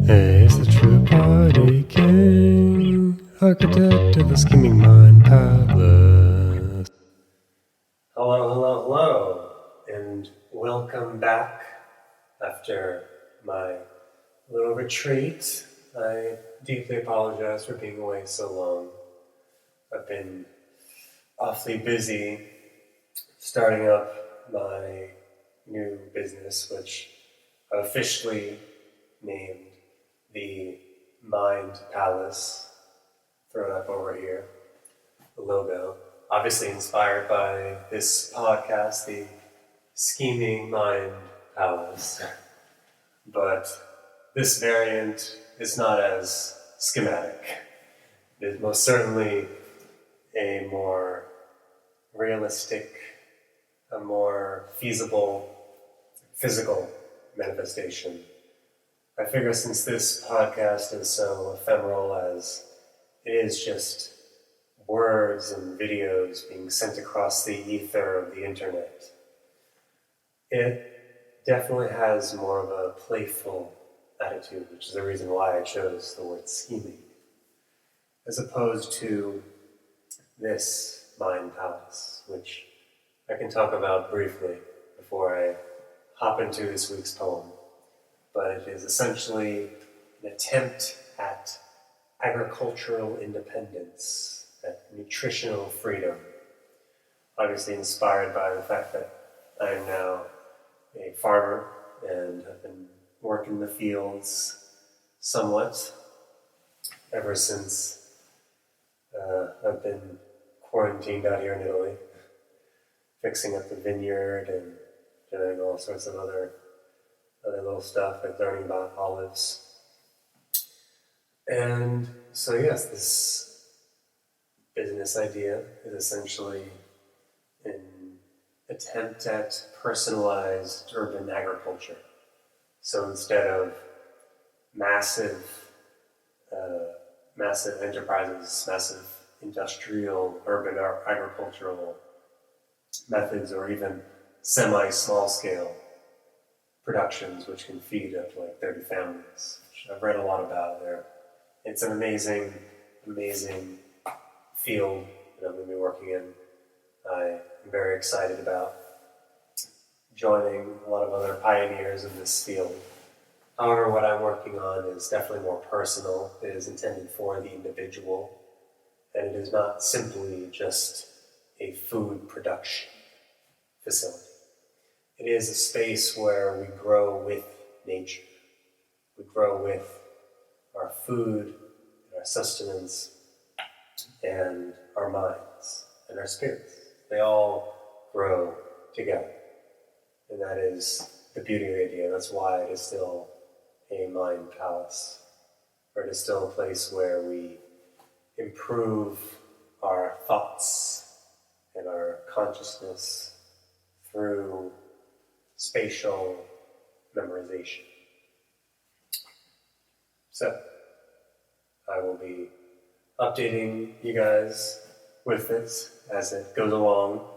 He's the true party king, architect of the scheming mind palace. Hello, and welcome back after my little retreat. I deeply apologize for being away so long. I've been awfully busy starting up my new business, which I officially named the Mind Palace. Throw it up over here, the logo. Obviously inspired by this podcast, the Scheming Mind Palace. But this variant is not as schematic. It is most certainly a more realistic, a more feasible, physical manifestation. I figure since this podcast is so ephemeral as it is just words and videos being sent across the ether of the internet, it definitely has more of a playful attitude, which is the reason why I chose the word scheming, as opposed to this Mind Palace, which I can talk about briefly before I hop into this week's poem. But it is essentially an attempt at agricultural independence, at nutritional freedom. Obviously inspired by the fact that I am now a farmer and have been working the fields somewhat ever since I've been quarantined out here in Italy, fixing up the vineyard and doing all sorts of other little stuff, like learning about olives. And so yes, this business idea is essentially an attempt at personalized urban agriculture. So instead of massive enterprises, massive industrial urban agricultural methods, or even semi-small scale productions which can feed up to like 30 families, which I've read a lot about there. It's an amazing field that I'm going to be working in. I'm very excited about joining a lot of other pioneers in this field. However, what I'm working on is definitely more personal. It is intended for the individual, and it is not simply just a food production facility. It is a space where we grow with nature. We grow with our food, and our sustenance, and our minds, and our spirits. They all grow together. And that is the beauty of the idea. That's why it is still a mind palace, or it is still a place where we improve our thoughts and our consciousness through spatial memorization. So, I will be updating you guys with it as it goes along,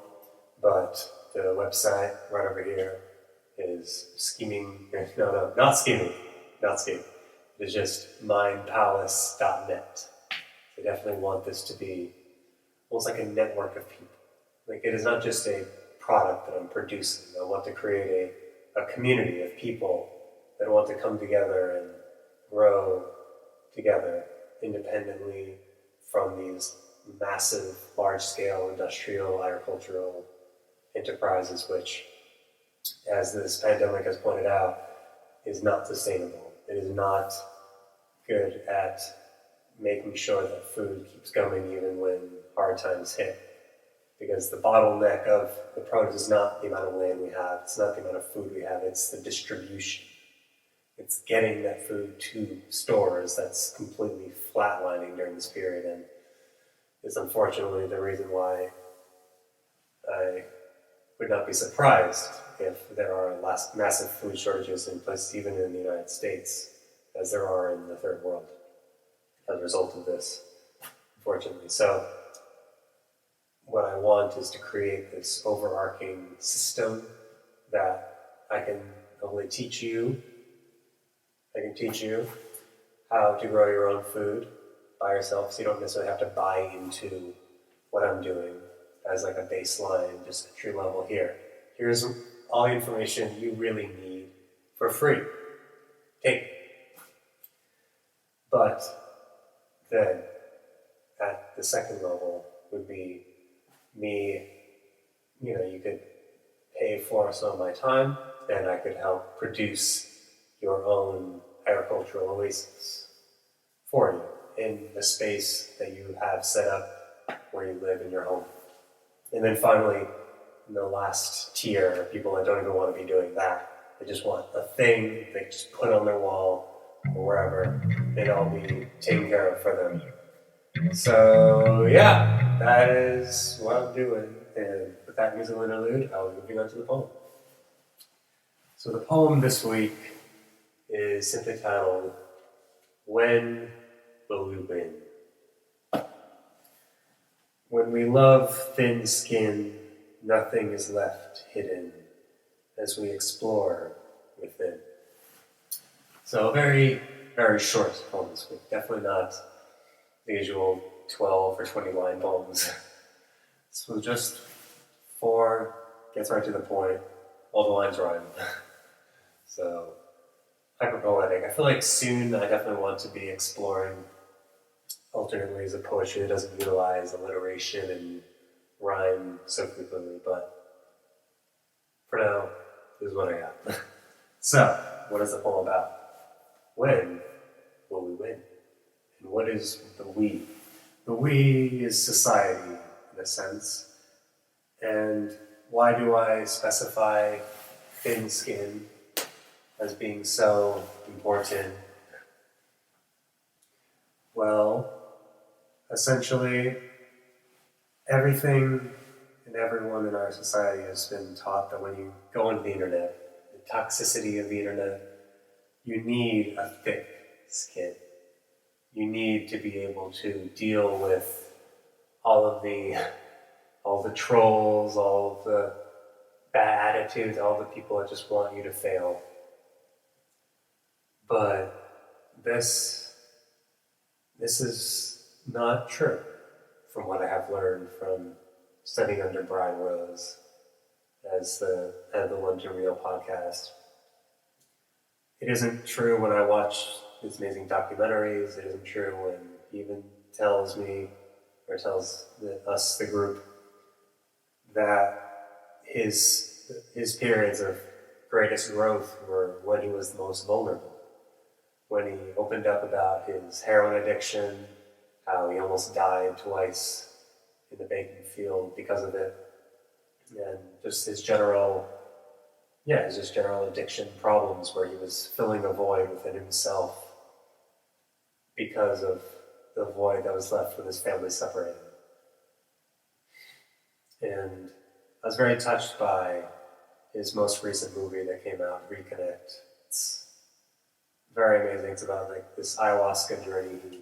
but the website right over here is not scheming. It is just mindpalace.net. I definitely want this to be almost like a network of people. Like, it is not just a product that I'm producing. I want to create a community of people that want to come together and grow together independently from these massive, large-scale industrial, agricultural enterprises, which, as this pandemic has pointed out, is not sustainable. It is not good at making sure that food keeps coming even when hard times hit. Because the bottleneck of the produce is not the amount of land we have, it's not the amount of food we have, it's the distribution. It's getting that food to stores that's completely flatlining during this period, and is unfortunately the reason why I would not be surprised if there are massive food shortages in places even in the United States, as there are in the third world, as a result of this, unfortunately. So, what I want is to create this overarching system that I can hopefully teach you how to grow your own food by yourself, so you don't necessarily have to buy into what I'm doing as like a baseline, just entry level here. Here's all the information you really need for free. Take it. But then at the second level would be me, you could pay for some of my time and I could help produce your own agricultural oasis for you in the space that you have set up where you live in your home. And then finally, in the last tier, people that don't even want to be doing that. They just want a thing they just put on their wall or wherever, and it'll be taken care of for them. So yeah, that is what I'm doing. And with that musical interlude, I'll be moving on to the poem. So the poem this week is simply titled, When Will We Win? When we love thin skin, nothing is left hidden as we explore within. So a very, very short poem this week. Definitely not the usual 12 or 20 line poems. This was just 4, gets right to the point, all the lines rhyme. So, hyper-poetic. I feel like soon I definitely want to be exploring alternate ways of poetry that doesn't utilize alliteration and rhyme so frequently, but for now, this is what I got. So, what is the poem about? When will we win? And what is the we? The we is society, in a sense. And why do I specify thin skin as being so important? Well, essentially, everything and everyone in our society has been taught that when you go into the internet, the toxicity of the internet, you need a thick skin. You need to be able to deal with all the trolls, all of the bad attitudes, all the people that just want you to fail. But this is not true from what I have learned from studying under Brian Rose as the head of the One to Real podcast. It isn't true when I watch his amazing documentaries. It isn't true when he even tells me or tells us, the group, that his periods of greatest growth were when he was the most vulnerable. When he opened up about his heroin addiction, how he almost died twice in the baking field because of it, and just his general addiction problems where he was filling a void within himself because of the void that was left with his family separated. And I was very touched by his most recent movie that came out, ReConnect. It's very amazing. It's about like this ayahuasca journey he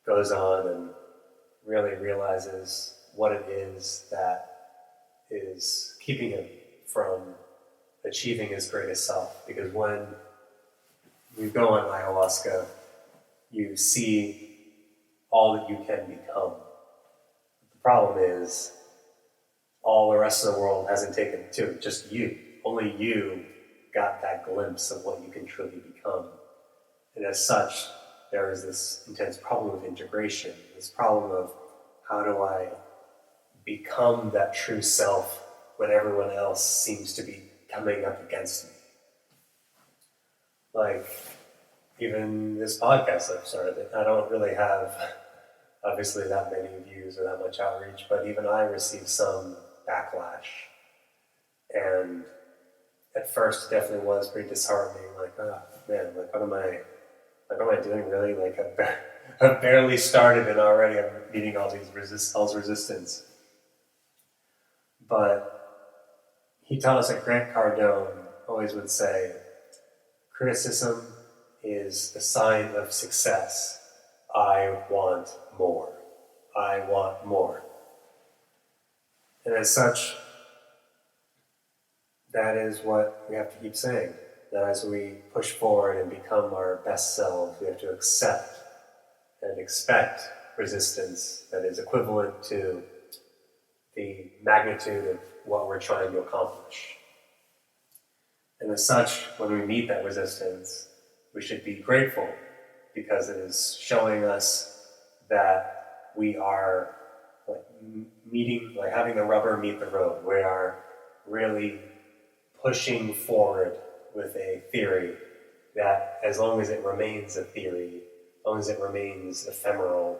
goes on and really realizes what it is that is keeping him from achieving his greatest self. Because when you go on ayahuasca, you see all that you can become. The problem is all the rest of the world hasn't taken it to, just you. Only you got that glimpse of what you can truly become. And as such, there is this intense problem of integration, this problem of how do I become that true self when everyone else seems to be coming up against me. Like, even this podcast I've started, I don't really have, obviously, that many views or that much outreach, but even I received some backlash. And at first, it definitely was pretty disheartening. Like, oh man, like what am I doing really? Like, I've barely started and already I'm meeting all these resistance. But he taught us that Grant Cardone always would say, criticism is the sign of success. I want more. I want more. And as such, that is what we have to keep saying. that as we push forward and become our best selves, we have to accept and expect resistance that is equivalent to the magnitude of what we're trying to accomplish. And as such, when we meet that resistance, we should be grateful because it is showing us that we are having the rubber meet the road. We are really pushing forward with a theory that as long as it remains a theory, as long as it remains ephemeral,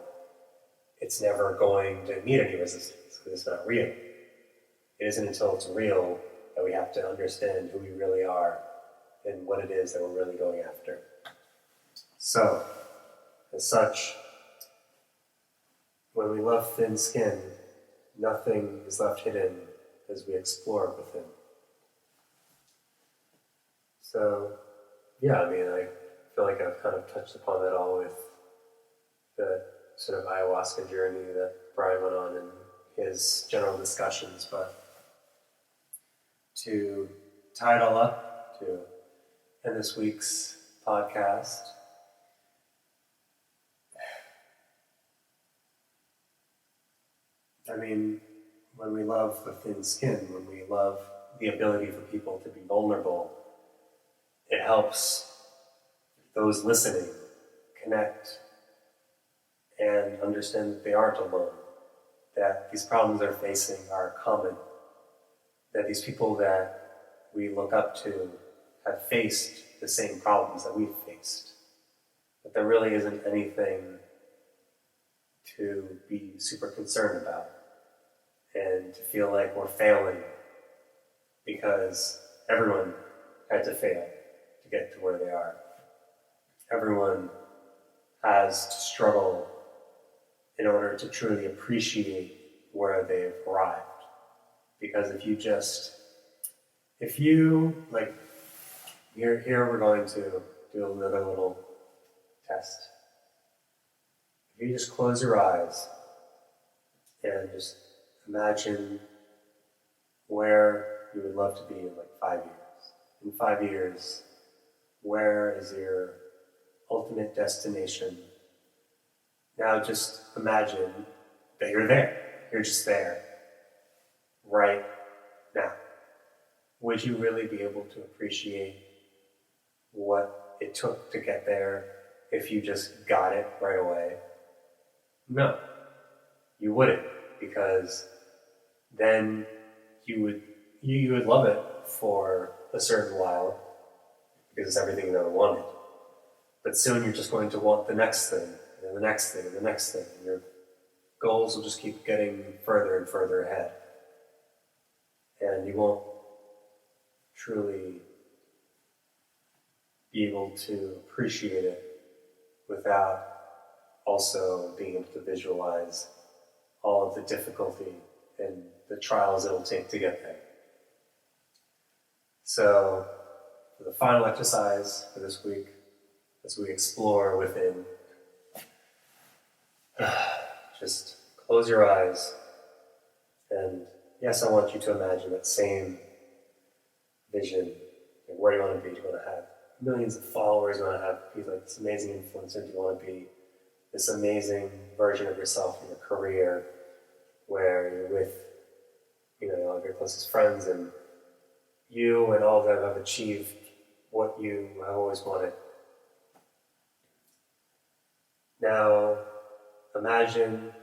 it's never going to meet any resistance because it's not real. It isn't until it's real that we have to understand who we really are and what it is that we're really going after. So, as such, when we love thin skin, nothing is left hidden as we explore within. So, yeah, I feel like I've kind of touched upon that all with the sort of ayahuasca journey that Brian went on in his general discussions, but to tie it all up, to end this week's podcast, when we love the thin skin, when we love the ability for people to be vulnerable, it helps those listening connect and understand that they aren't alone, that these problems they're facing are common, that these people that we look up to have faced the same problems that we've faced, that there really isn't anything to be super concerned about and to feel like we're failing because everyone had to fail to get to where they are. Everyone has to struggle in order to truly appreciate where they've arrived. Because here we're going to do another little test. If you just close your eyes and just imagine where you would love to be in 5 years. In 5 years, where is your ultimate destination? Now just imagine that you're there. You're just there. Right now. Would you really be able to appreciate what it took to get there if you just got it right away? No. You wouldn't, because then you would love it for a certain while because it's everything you ever wanted. But soon you're just going to want the next thing, and the next thing, and the next thing. And your goals will just keep getting further and further ahead. And you won't truly be able to appreciate it without also being able to visualize all of the difficulty and the trials it'll take to get there. So, for the final exercise for this week, as we explore within, just close your eyes, and yes, I want you to imagine that same vision. Where do you want to be? Do you want to have millions of followers? Do you want to be like this amazing influencer? Do you want to be this amazing version of yourself in your career where you're with, all of your closest friends and you and all of them have achieved what you have always wanted? Now, imagine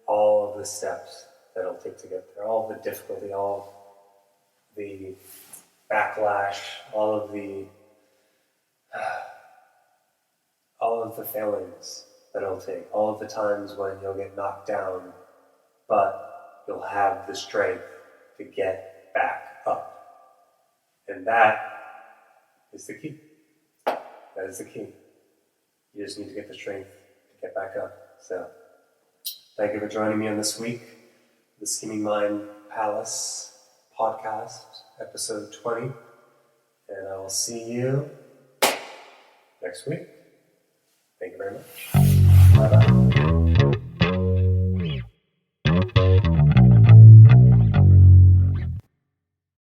all of the steps that it'll take to get there, all of the difficulty, all of the backlash, all of the failings that it'll take, all of the times when you'll get knocked down, but you'll have the strength to get back up. And that is the key. That is the key. You just need to get the strength to get back up. So, thank you for joining me on this week, the Scheming Mind Palace podcast, episode 20. And I will see you next week. Thank you very much. Bye-bye.